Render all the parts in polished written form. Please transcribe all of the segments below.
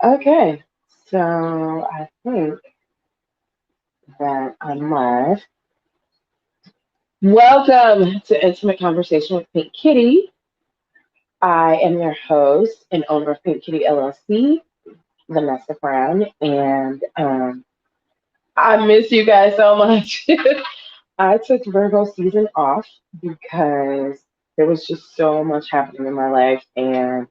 Okay, so I think that I'm live. Welcome to Intimate Conversation with Pink Kitty. I am your host and owner of Pink Kitty LLC, Vanessa Brown, and I miss you guys so much. I took Virgo season off because there was just so much happening in my life, and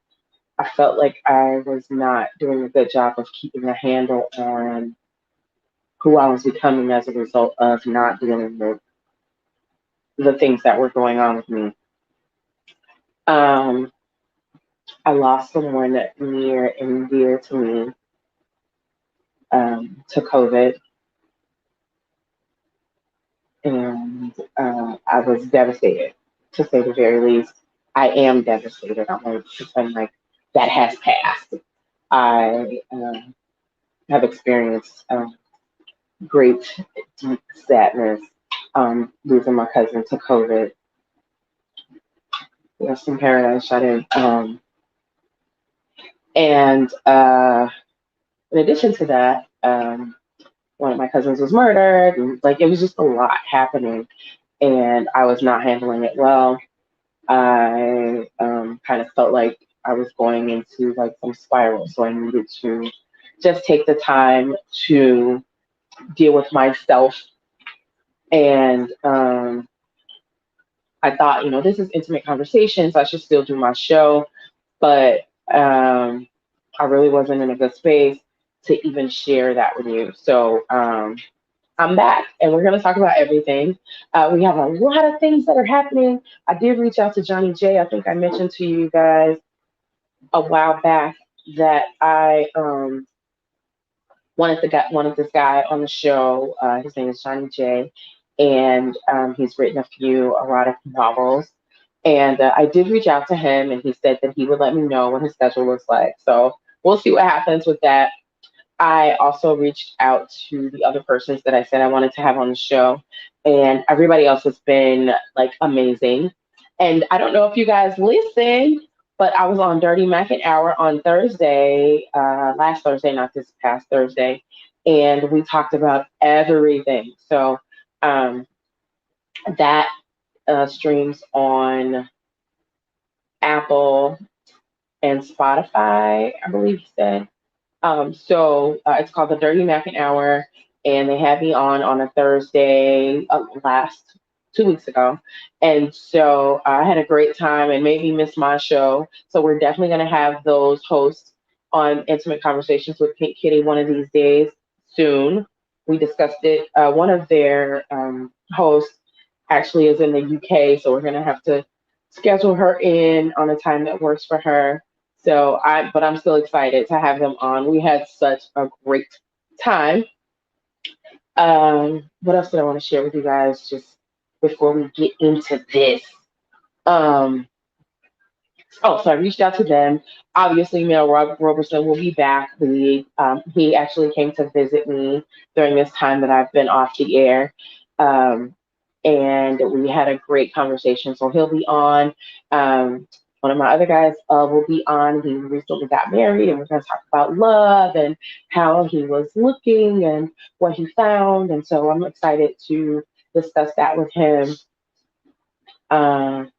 I felt like I was not doing a good job of keeping a handle on who I was becoming as a result of not dealing with the things that were going on with me. Um, I lost someone near and dear to me to COVID, and I was devastated, to say the very least. I am devastated. I want to pretend like that has passed. I have experienced great deep sadness losing my cousin to COVID. Yes, in paradise shut in. And in addition to that, one of my cousins was murdered. And, like, it was just a lot happening, and I was not handling it well. I kind of felt like I was going into like some spiral, so I needed to just take the time to deal with myself. And I thought, this is intimate conversations. I should still do my show, but um, I really wasn't in a good space to even share that with you. So I'm back, and we're going to talk about everything. We have a lot of things that are happening. I did reach out to Johnny J. I think I mentioned to you guys a while back that I wanted this guy on the show. His name is Johnny J, and he's written a few erotic novels. And I did reach out to him, and he said that he would let me know what his schedule looks like. So we'll see what happens with that. I also reached out to the other persons that I said I wanted to have on the show, and everybody else has been like amazing. And I don't know if you guys listen, but I was on Dirty Mac and Hour on Thursday, last Thursday, not this past Thursday, and we talked about everything. So um, that streams on Apple and Spotify, I believe he said. So it's called the Dirty Mac and Hour, and they had me on a Thursday last 2 weeks ago, and so I had a great time and made me miss my show. So we're definitely going to have those hosts on Intimate Conversations with Pink Kitty one of these days soon. We discussed it. One of their hosts actually is in the UK, so we're going to have to schedule her in on a time that works for her. But I'm still excited to have them on. We had such a great time. What else did I want to share with you guys just before we get into this? Um, so I reached out to them. Obviously, Mel Robertson will be back. He actually came to visit me during this time that I've been off the air. Um, and we had a great conversation. So he'll be on. One of my other guys will be on. He recently got married, and we're going to talk about love and how he was looking and what he found. And so I'm excited to discuss that with him. Um,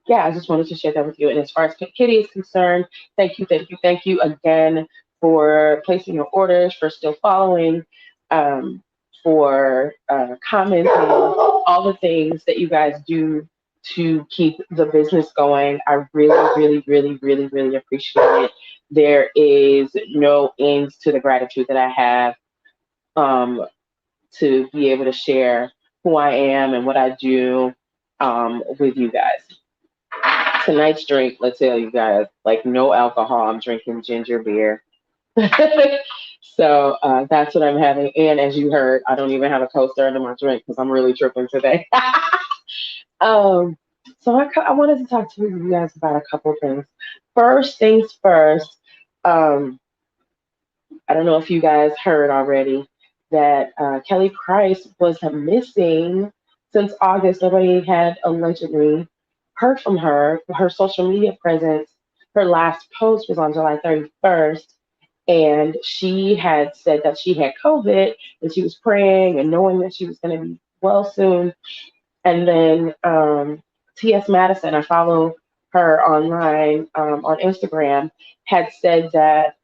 yeah, I just wanted to share that with you. And as far as Kitty is concerned, thank you again for placing your orders, for still following, for commenting, all the things that you guys do to keep the business going. I really appreciate it. There is no end to the gratitude that I have um, to be able to share who I am and what I do with you guys. Tonight's drink, let's tell you guys, like no alcohol. I'm drinking ginger beer. So that's what I'm having. And as you heard, I don't even have a coaster under my drink because I'm really tripping today. um, so I wanted to talk to you guys about a couple things. First things first, um, I don't know if you guys heard already that Kelly Price was missing since August. Nobody had allegedly heard from her. Her social media presence her last post was on July 31st, and she had said that she had COVID and she was praying and knowing that she was going to be well soon. And then T.S. Madison, I follow her online on Instagram, had said that.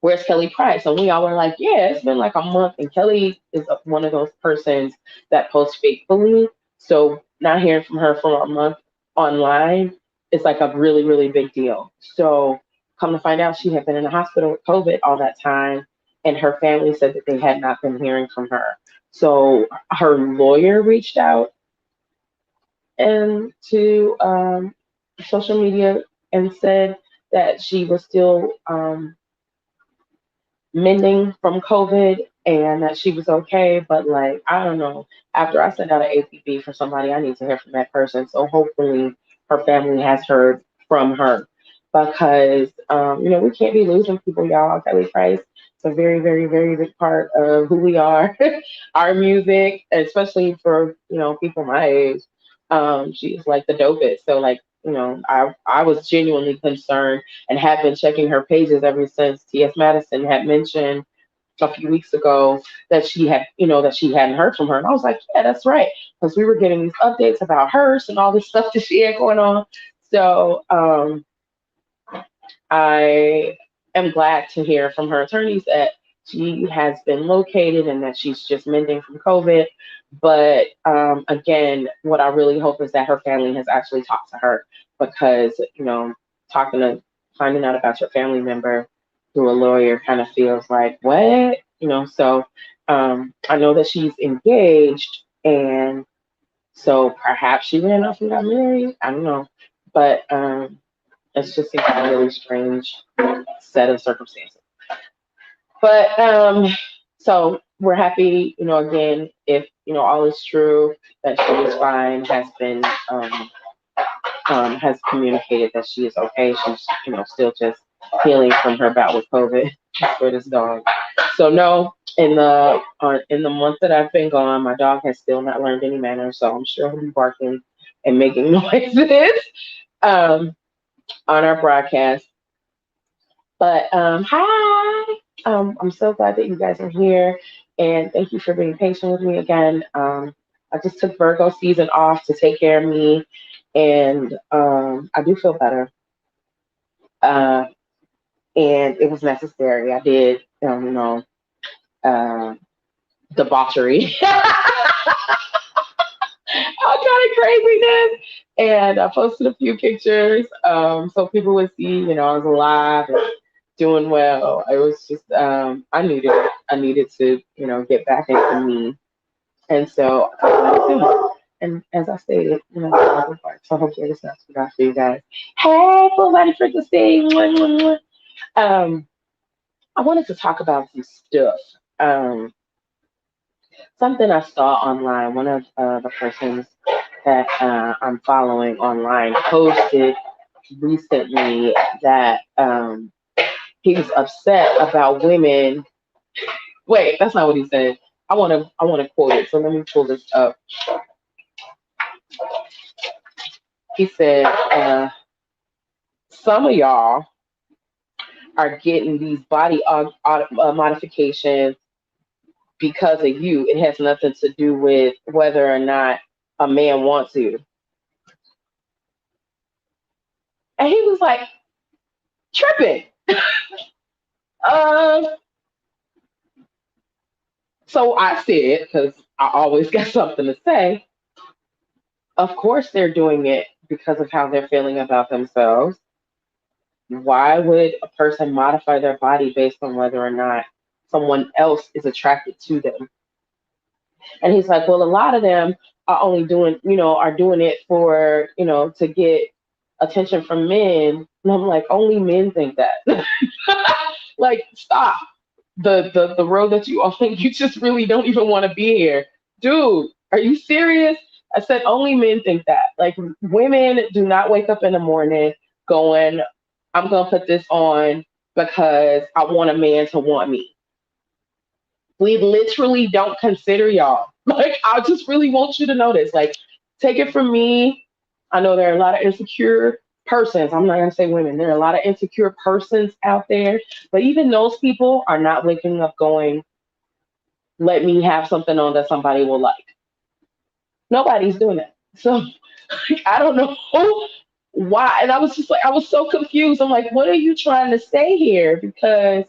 Where's Kelly Price? And we all were like, yeah, it's been like a month. And Kelly is one of those persons that posts faithfully. So not hearing from her for a month online is like a really, really big deal. So come to find out, she had been in the hospital with COVID all that time. And her family said that they had not been hearing from her. So her lawyer reached out and to social media and said that she was still mending from COVID and that she was okay. But like, I don't know. After I send out an APB for somebody, I need to hear from that person. So hopefully her family has heard from her because, we can't be losing people, y'all. Kelly Price is a very, very, very big part of who we are, our music, especially for, people my age. She's like the dopest. So like, I was genuinely concerned and have been checking her pages ever since T.S. Madison had mentioned a few weeks ago that that she hadn't heard from her. And I was like, yeah, that's right. Because we were getting these updates about hers and all this stuff that she had going on. So I am glad to hear from her attorneys that she has been located and that she's just mending from COVID. But again, what I really hope is that her family has actually talked to her because, talking to finding out about your family member through a lawyer kind of feels like, what? So I know that she's engaged and so perhaps she ran off and got married. I don't know. But it's just a really strange set of circumstances. But so we're happy, again, if all is true, that she is fine, has communicated that she is okay. She's still just healing from her bout with COVID for this dog. So no, in the month that I've been gone, my dog has still not learned any manners. So I'm sure he'll be barking and making noises um, on our broadcast. But hi, I'm so glad that you guys are here, and thank you for being patient with me again. I just took Virgo season off to take care of me, and I do feel better. Uh, and it was necessary. I did, uh, debauchery, all kind of craziness, and I posted a few pictures so people would see, I was alive and doing well. It was just I needed it. I needed to, get back into me. And so and as I stated, so hopefully this not too bad for you guys. Hey, everybody frequency. I wanted to talk about some stuff. Um, Something I saw online. One of the persons that I'm following online posted recently that he was upset about women. Wait, that's not what he said. I want to quote it. So let me pull this up. He said, "Some of y'all are getting these body modifications because of you. It has nothing to do with whether or not a man wants you." And he was like, "Tripping." Um, so I said, because I always got something to say. Of course, they're doing it because of how they're feeling about themselves. Why would a person modify their body based on whether or not someone else is attracted to them? And he's like, well, a lot of them are only doing, are doing it for, to get attention from men. And I'm like, only men think that. Like, stop. The road that you on, you just really don't even want to be here. Dude, are you serious? I said only men think that. Like women do not wake up in the morning going, I'm gonna put this on because I want a man to want me. We literally don't consider y'all. Like I just really want you to know this. Like, take it from me. I know there are a lot of insecure persons. I'm not gonna say women. There are a lot of insecure persons out there, but even those people are not waking up going, "Let me have something on that somebody will like." Nobody's doing that. So I don't know why. And I was just like, I was so confused. I'm like, what are you trying to say here? Because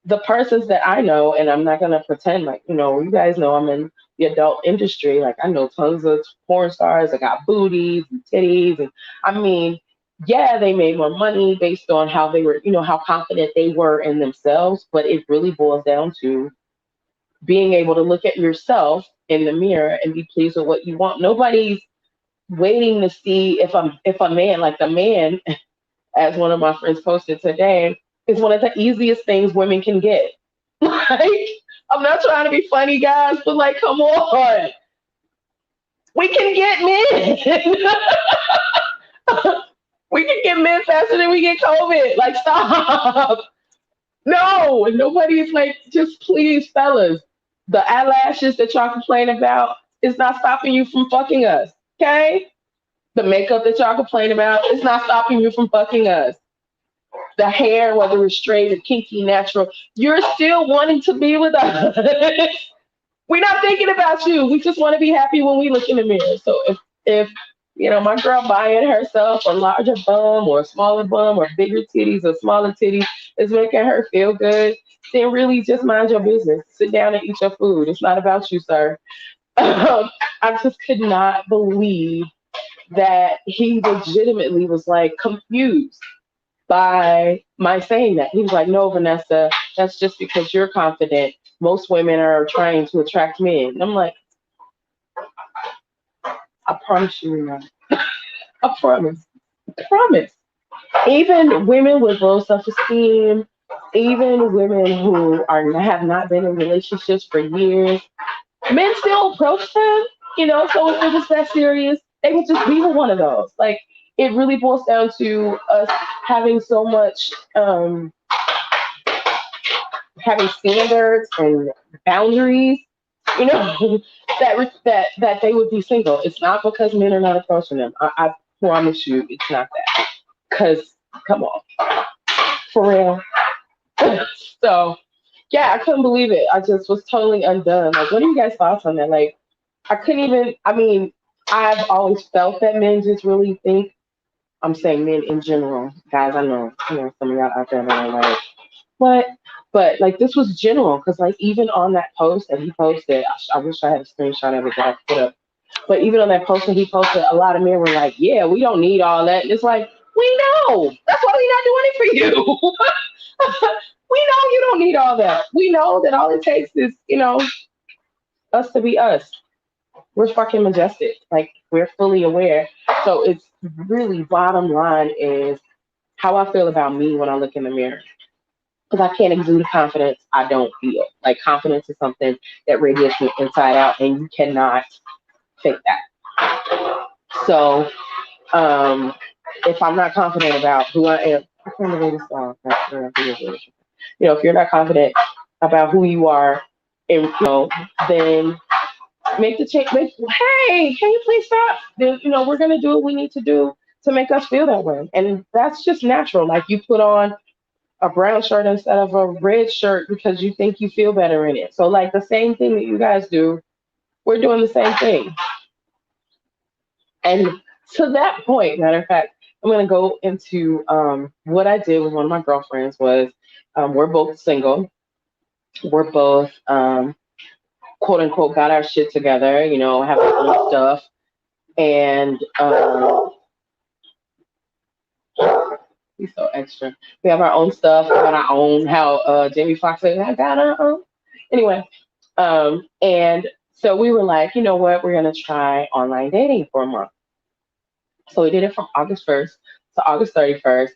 the persons that I know, and I'm not gonna pretend like, you guys know I'm in the adult industry. Like I know tons of porn stars that got booties and titties, and I mean, yeah, they made more money based on how they were, how confident they were in themselves. But it really boils down to being able to look at yourself in the mirror and be pleased with what you want. Nobody's waiting to see if a man, like the man, as one of my friends posted today, is one of the easiest things women can get. Like, I'm not trying to be funny, guys, but like, come on. We can get men. We can get men faster than we get COVID. Like, stop. No, nobody's like, just please, fellas. The eyelashes that y'all complain about is not stopping you from fucking us. Okay? The makeup that y'all complain about is not stopping you from fucking us. The hair, whether it's straight or kinky, natural, you're still wanting to be with us. We're not thinking about you. We just want to be happy when we look in the mirror. So if my girl buying herself a larger bum or a smaller bum or bigger titties or smaller titties is making her feel good, then really just mind your business. Sit down and eat your food. It's not about you, sir. I just could not believe that he legitimately was like confused by my saying that. He was like, "No, Vanessa, that's just because you're confident. Most women are trying to attract men." And I'm like, "I promise you, we're not. I promise. I promise." Even women with low self-esteem, even women who have not been in relationships for years, men still approach them. So if it was that serious, they would just be with one of those. Like it really boils down to us having so much having standards and boundaries, you know, that they would be single. It's not because men are not approaching them. I promise you, it's not that. Because come on, for real. So yeah, I couldn't believe it. I just was totally undone. Like, what are you guys' thoughts on that? Like, I couldn't even. I mean, I've always felt that men just really think. I'm saying men in general, guys. I know, some of y'all out there that are like, what? But like this was general because like even on that post that he posted, I wish I had a screenshot of it that I put up. But even on that post that he posted, a lot of men were like, "Yeah, we don't need all that." And it's like we know that's why we're not doing it for you. We know you don't need all that. We know that all it takes is us to be us. We're fucking majestic. Like we're fully aware. So it's really bottom line is how I feel about me when I look in the mirror because I can't exude confidence I don't feel. Like confidence is something that radiates from inside out, and you cannot fake that. So, if I'm not confident about who I am, I can't believe this song. If you're not confident about who you are, and then make the change. Hey, can you please stop? Then we're gonna do what we need to do to make us feel that way, and that's just natural. Like you put on a brown shirt instead of a red shirt because you think you feel better in it. So like the same thing that you guys do, we're doing the same thing. And to that point, matter of fact, I'm gonna go into what I did with one of my girlfriends was we're both single. We're both quote unquote got our shit together, have our own stuff. And he's so extra. We have our own stuff, we got our own how Jamie Foxx said, I got our own. Anyway, and so we were like, you know what, we're gonna try online dating for a month. So we did it from August 1st to August 31st.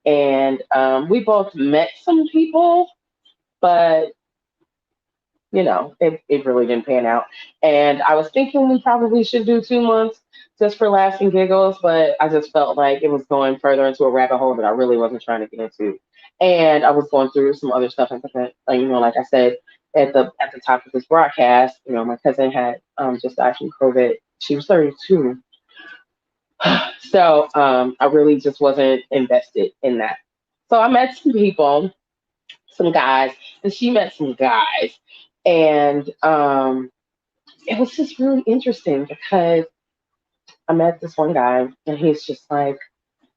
And we both met some people, but it really didn't pan out. And I was thinking we probably should do 2 months just for laughs and giggles, but I just felt like it was going further into a rabbit hole that I really wasn't trying to get into. And I was going through some other stuff, and like I said at the top of this broadcast, my cousin had just died from COVID. She was 32. So I really just wasn't invested in that. So I met some people, some guys, and she met some guys. And it was just really interesting because I met this one guy, and he's just like,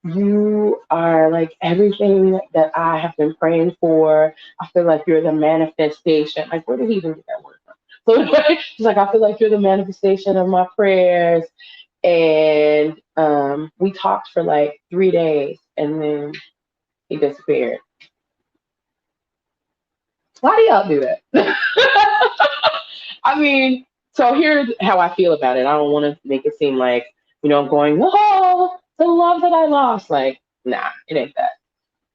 you are like everything that I have been praying for. I feel like you're the manifestation. Like, where did he even get that word from? So anyway, he's like, I feel like you're the manifestation of my prayers. And we talked for like 3 days, and then he disappeared. Why do y'all do that? I mean, so here's how I feel about it. I don't want to make it seem like, I'm going, oh, the love that I lost. Like, nah, it ain't that.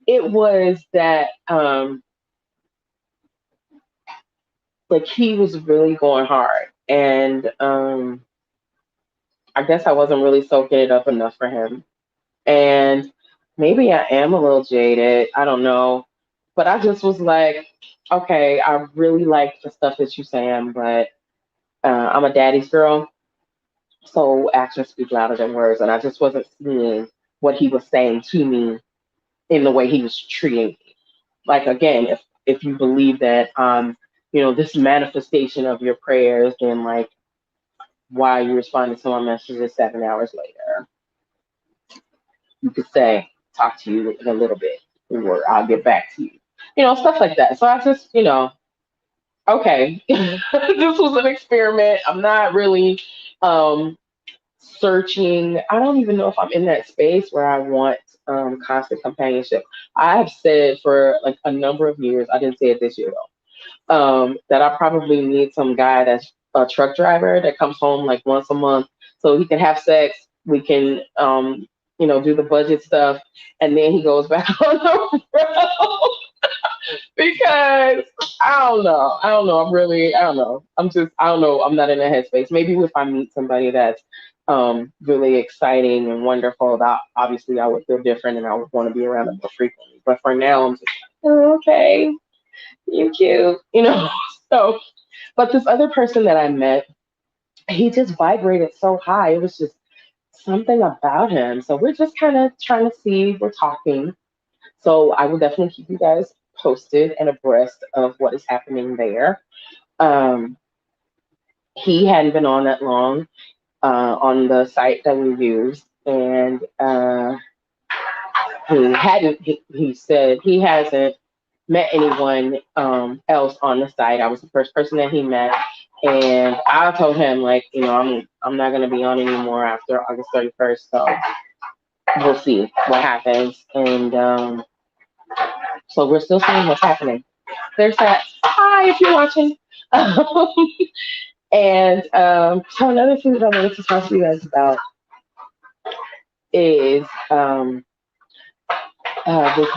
It was that, like, he was really going hard. And I guess I wasn't really soaking it up enough for him. And maybe I am a little jaded. I don't know. But I just was like, okay, I really like the stuff that you're saying, but I'm a daddy's girl. So actions speak louder than words. And I just wasn't seeing what he was saying to me in the way he was treating me. Like, again, if you believe that, this manifestation of your prayers, then like, why are you responding to my messages 7 hours later? You could say, talk to you in a little bit, or I'll get back to you. Stuff like that. So I just, okay, this was an experiment. I'm not really searching. I don't even know if I'm in that space where I want constant companionship. I have said for like a number of years, I didn't say it this year though, that I probably need some guy that's a truck driver that comes home like once a month so he can have sex. We can, do the budget stuff, and then he goes back on the road because I don't know. I don't know. I don't know. I don't know. I'm not in a headspace. Maybe if I meet somebody that's really exciting and wonderful, that obviously I would feel different and I would want to be around them more frequently. But for now, I'm just, oh, okay, you're cute, So, but this other person that I met, he just vibrated so high. It was just something about him. So we're just kind of trying to see, we're talking. So I will definitely keep you guys posted and abreast of what is happening there. Um, he hadn't been on that long on the site that we used, and he said he hasn't met anyone else on the site. I was the first person that he met, and I told him like, I'm not gonna be on anymore after August 31st. So we'll see what happens, and so we're still seeing what's happening. There's that. Hi, if you're watching. And so another thing that I wanted to talk to you guys about is this.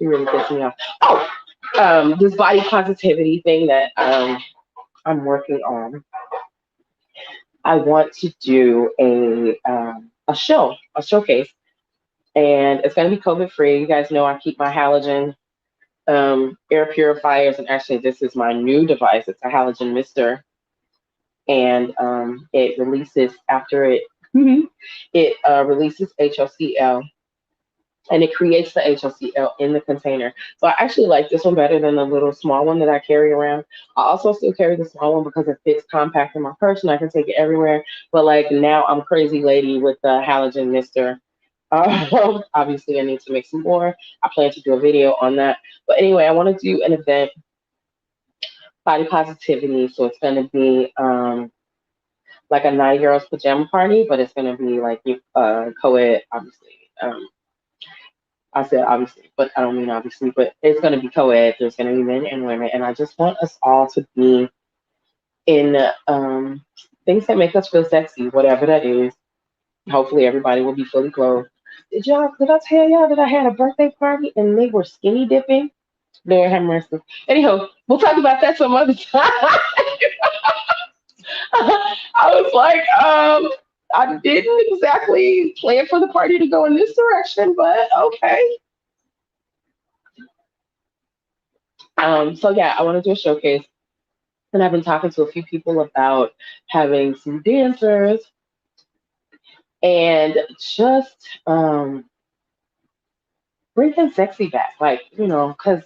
You really pissed me off. Oh, this body positivity thing that I'm working on. I want to do a show, a showcase, and it's going to be COVID free. You guys know I keep my halogen air purifiers, and actually, this is my new device. It's a halogen mister, and it releases after it. It releases HOCl, and it creates the HOCl in the container. So I actually like this one better than the little small one that I carry around. I also still carry the small one because it fits compact in my purse and I can take it everywhere. But like now I'm crazy lady with the halogen mister. Obviously, I need to make some more. I plan to do a video on that. But anyway, I want to do an event, body positivity. So it's going to be like a 9 girls pajama party, but it's going to be like co-ed, obviously. I said obviously, but I don't mean obviously, but it's going to be co-ed. There's going to be men and women. And I just want us all to be in things that make us feel sexy, whatever that is. Hopefully, everybody will be fully clothed. Did I tell y'all that I had a birthday party and they were skinny dipping? Lord have mercy. Anyhow, we'll talk about that some other time. I was like, I didn't exactly plan for the party to go in this direction, but okay. So yeah, I want to do a showcase, and I've been talking to a few people about having some dancers and just bringing sexy back, like because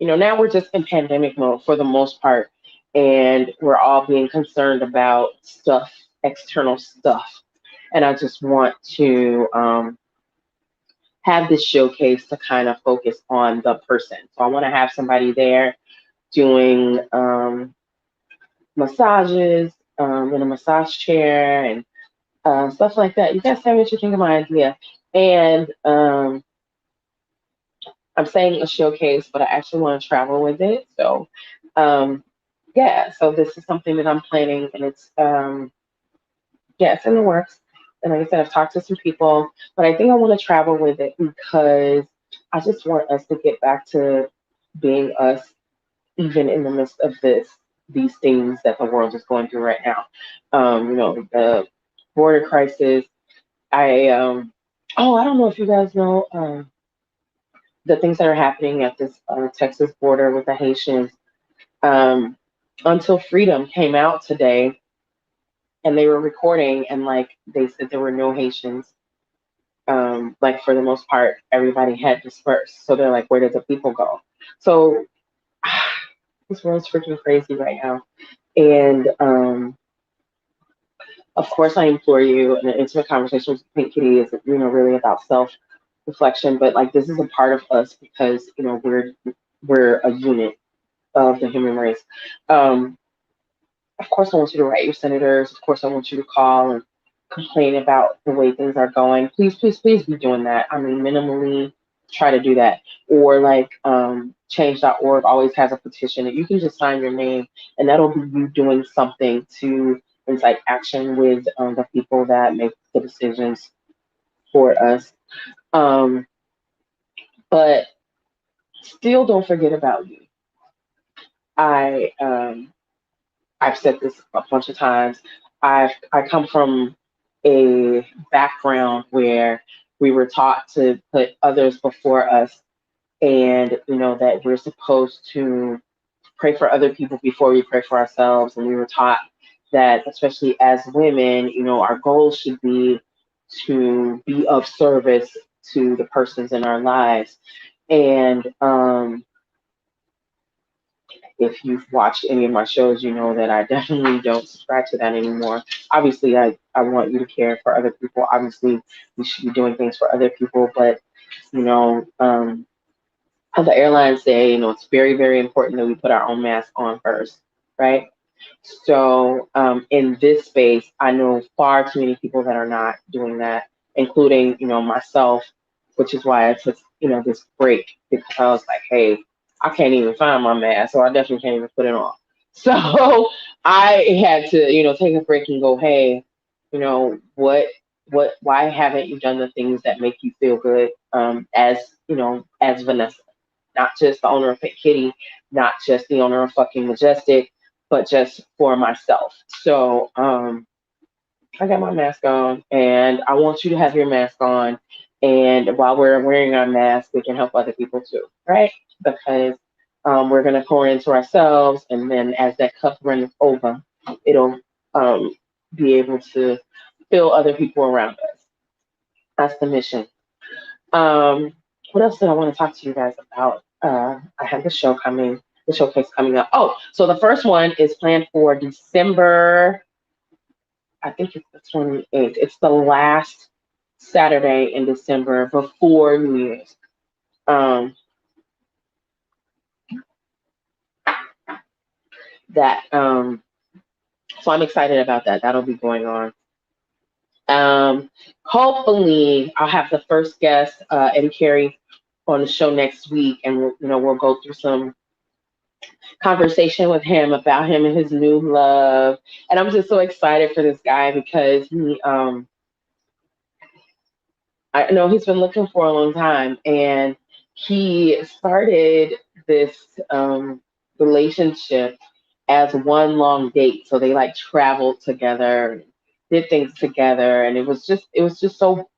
now we're just in pandemic mode for the most part, and we're all being concerned about stuff, external stuff, and I just want to have this showcase to kind of focus on the person. So I want to have somebody there doing massages in a massage chair and stuff like that. You guys tell me what you think of my idea. And I'm saying a showcase, but I actually want to travel with it. So, um, yeah, so this is something that I'm planning, and yeah, it's in the works. And like I said, I've talked to some people, but I think I want to travel with it because I just want us to get back to being us, even in the midst of these things that the world is going through right now. The border crisis. I oh, I don't know if you guys know the things that are happening at this Texas border with the Haitians. Um, Until Freedom came out today, and they were recording, and like they said, there were no Haitians. Like for the most part, everybody had dispersed. So they're like, where did the people go? So this world's freaking crazy right now. And of course, I implore you, an intimate conversation with Pink Kitty is, really about self reflection. But like, this is a part of us because we're a unit of the human race. Um, of course, I want you to write your senators. Of course, I want you to call and complain about the way things are going. Please, please, please be doing that. I mean, minimally try to do that. Or like change.org always has a petition that you can just sign your name, and that'll be you doing something to incite action with the people that make the decisions for us. Um, but still, don't forget about you. I I've said this a bunch of times. I come from a background where we were taught to put others before us, and that we're supposed to pray for other people before we pray for ourselves. And we were taught that, especially as women, our goal should be to be of service to the persons in our lives. And if you've watched any of my shows, you know that I definitely don't subscribe to that anymore. Obviously, I want you to care for other people. Obviously, we should be doing things for other people, but you know, um, how the airlines say, it's very, very important that we put our own mask on first, right? So in this space, I know far too many people that are not doing that, including myself, which is why I took this break because I was like, hey, I can't even find my mask, so I definitely can't even put it on. So I had to take a break and go, hey, why haven't you done the things that make you feel good as as Vanessa, not just the owner of Pet Kitty, not just the owner of fucking Majestic, but just for myself. So I got my mask on, and I want you to have your mask on. And while we're wearing our mask, we can help other people too, right? Because we're gonna pour into ourselves, and then as that cup runs over, it'll be able to fill other people around us. That's the mission. Um, what else did I want to talk to you guys about? I have the showcase coming up. Oh, so the first one is planned for December. I think it's the 28th. It's the last Saturday in December before New Year's. Um, that so I'm excited about that. That'll be going on. Hopefully, I'll have the first guest, Eddie Carey, on the show next week, and we'll go through some conversation with him about him and his new love. And I'm just so excited for this guy because I know he's been looking for a long time, and he started this relationship as one long date. So they like traveled together, did things together, and it was just so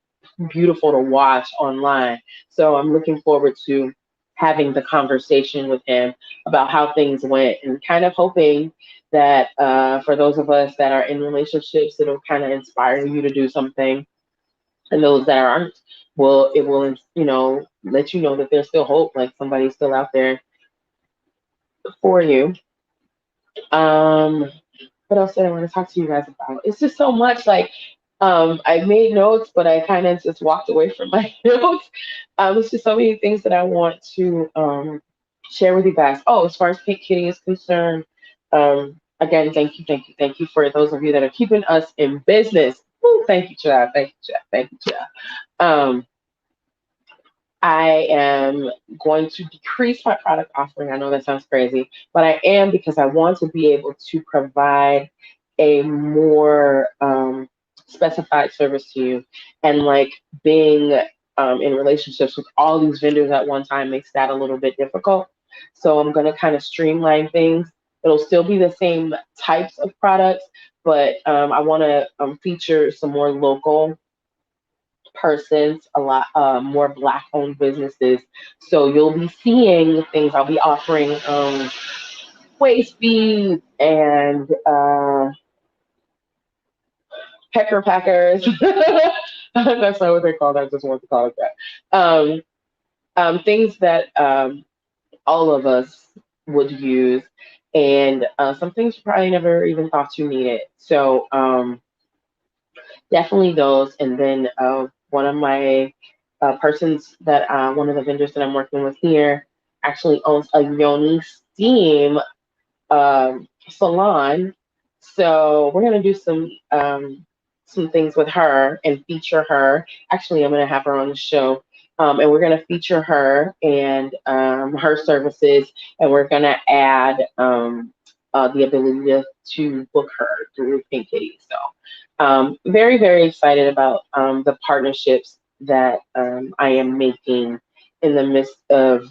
beautiful to watch online. So I'm looking forward to having the conversation with him about how things went, and kind of hoping that for those of us that are in relationships, it'll kind of inspire you to do something. And those that aren't, will it will let you know that there's still hope, like somebody's still out there for you. Um, what else did I want to talk to you guys about? It's just so much. Like, I made notes, but I kind of just walked away from my notes. It's just so many things that I want to share with you guys. Oh, as far as Pink Kitty is concerned, again, thank you, thank you, thank you for those of you that are keeping us in business. Woo, thank you, Chad. Thank you, Chad. Thank you, Chad. Um, I am going to decrease my product offering. I know that sounds crazy, but I am, because I want to be able to provide a more specified service to you. And like being in relationships with all these vendors at one time makes that a little bit difficult. So I'm going to kind of streamline things. It'll still be the same types of products, but I want to feature some more local persons, a lot more black owned businesses. So you'll be seeing things. I'll be offering waist beads and pecker packers. That's not what they call that. I just want to call it that. Things that all of us would use, and some things you probably never even thought you needed. So definitely those. And then one of my persons that one of the vendors that I'm working with here actually owns a Yoni Steam salon. So we're gonna do some things with her and feature her. Actually, I'm gonna have her on the show. And we're going to feature her and her services, and we're going to add the ability to book her through Pink Kitty. So, very, very excited about the partnerships that I am making in the midst of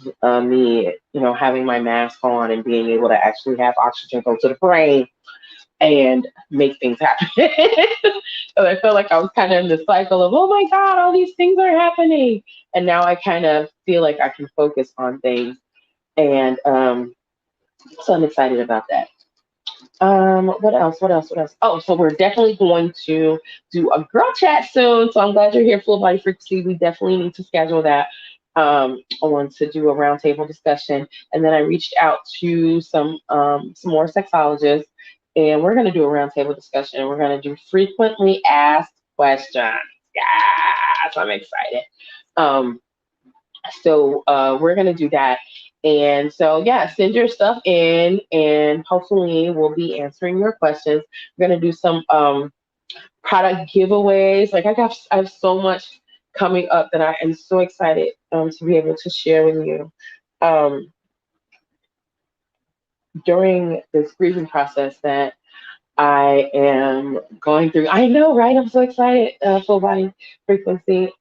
me, having my mask on and being able to actually have oxygen go to the brain and make things happen. So I felt like I was kind of in the cycle of, oh my God, all these things are happening. And now I kind of feel like I can focus on things. And so I'm excited about that. What else? What else? What else? Oh, so we're definitely going to do a girl chat soon. So I'm glad you're here, Full Body Frequency. We definitely need to schedule that. I want to do a roundtable discussion, and then I reached out to some more sexologists, and we're going to do a roundtable discussion. We're going to do frequently asked questions. Yes, I'm excited. Um, so we're gonna do that. And so yeah, send your stuff in and hopefully we'll be answering your questions. We're gonna do some product giveaways. Like I have so much coming up that I am so excited to be able to share with you. Um, During this grieving process that I am going through. I know, right? I'm so excited, full body frequency.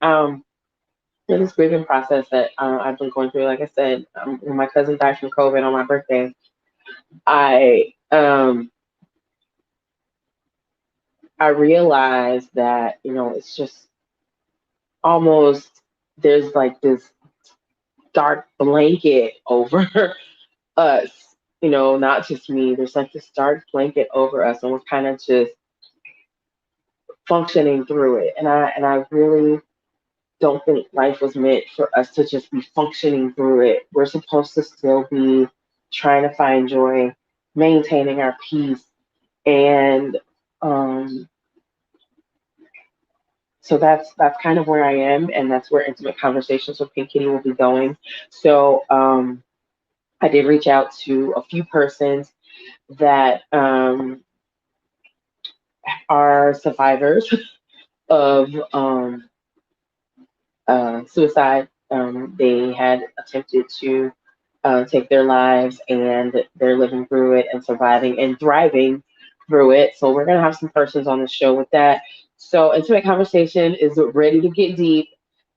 In this grieving process that I've been going through, like I said, when my cousin died from COVID on my birthday, I I realized that it's just almost there's like this dark blanket over us. Not just me. There's like this dark blanket over us, and we're kind of just functioning through it. And I really don't think life was meant for us to just be functioning through it. We're supposed to still be trying to find joy, maintaining our peace, and um, so that's kind of where I am, and that's where intimate conversations with Pink Kitty will be going. So I did reach out to a few persons that are survivors of suicide. They had attempted to take their lives, and they're living through it and surviving and thriving through it. So we're gonna have some persons on the show with that. So intimate conversation is ready to get deep,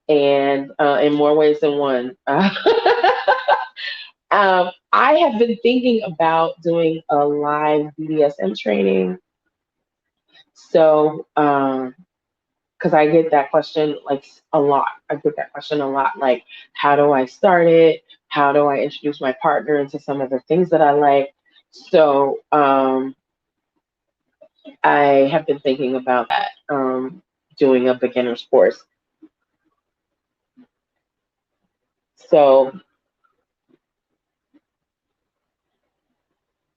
and in more ways than one. I have been thinking about doing a live BDSM training. So because I get that question like a lot. I get that question a lot. Like, how do I start it? How do I introduce my partner into some of the things that I like? So I have been thinking about that. doing a beginner's course. So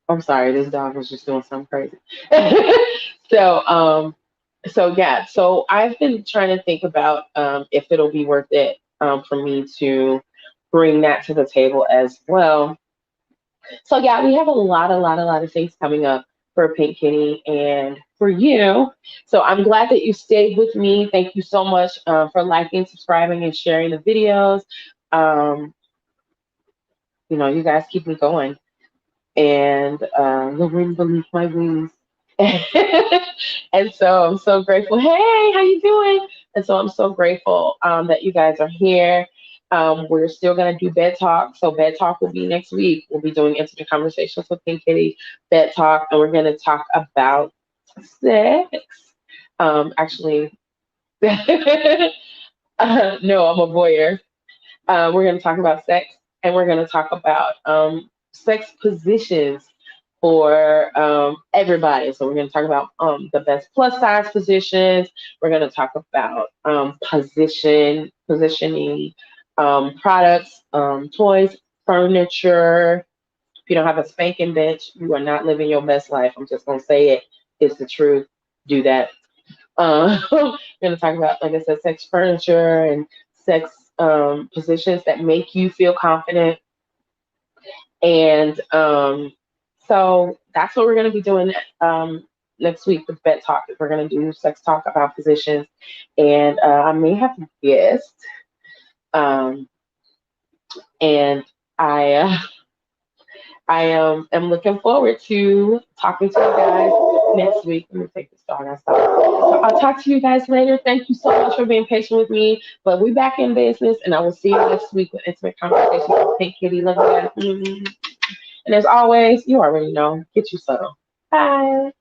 I'm sorry, this dog was just doing something crazy. so yeah, so I've been trying to think about if it'll be worth it for me to bring that to the table as well. So yeah, we have a lot of things coming up for Pink Kitty and for you. So I'm glad that you stayed with me. Thank you so much for liking, subscribing, and sharing the videos. Um, you guys keep me going, and the wind beneath my wings. And so I'm so grateful. Hey, how you doing? And so I'm so grateful that you guys are here. We're still gonna do bed talk. So bed talk will be next week. We'll be doing intimate conversations with Pink Kitty, bed talk, and we're gonna talk about sex. Actually, no, I'm a voyeur. We're going to talk about sex, and we're going to talk about sex positions for everybody. So we're going to talk about the best plus size positions. We're going to talk about positioning, products, toys, furniture. If you don't have a spanking bench, you are not living your best life. I'm just going to say it. It's the truth. Do that. We're going to talk about, like I said, sex furniture and sex positions that make you feel confident. And so that's what we're going to be doing next week with Bed Talk. We're going to do sex talk about positions. And I may have a guest. Um, and I am looking forward to talking to you guys next week. Let me take this dog outside. So I'll talk to you guys later. Thank you so much for being patient with me. But we're back in business, and I will see you next week with Intimate Conversations with Pink Kitty. Love you guys. And as always, you already know, get you subtle. Bye.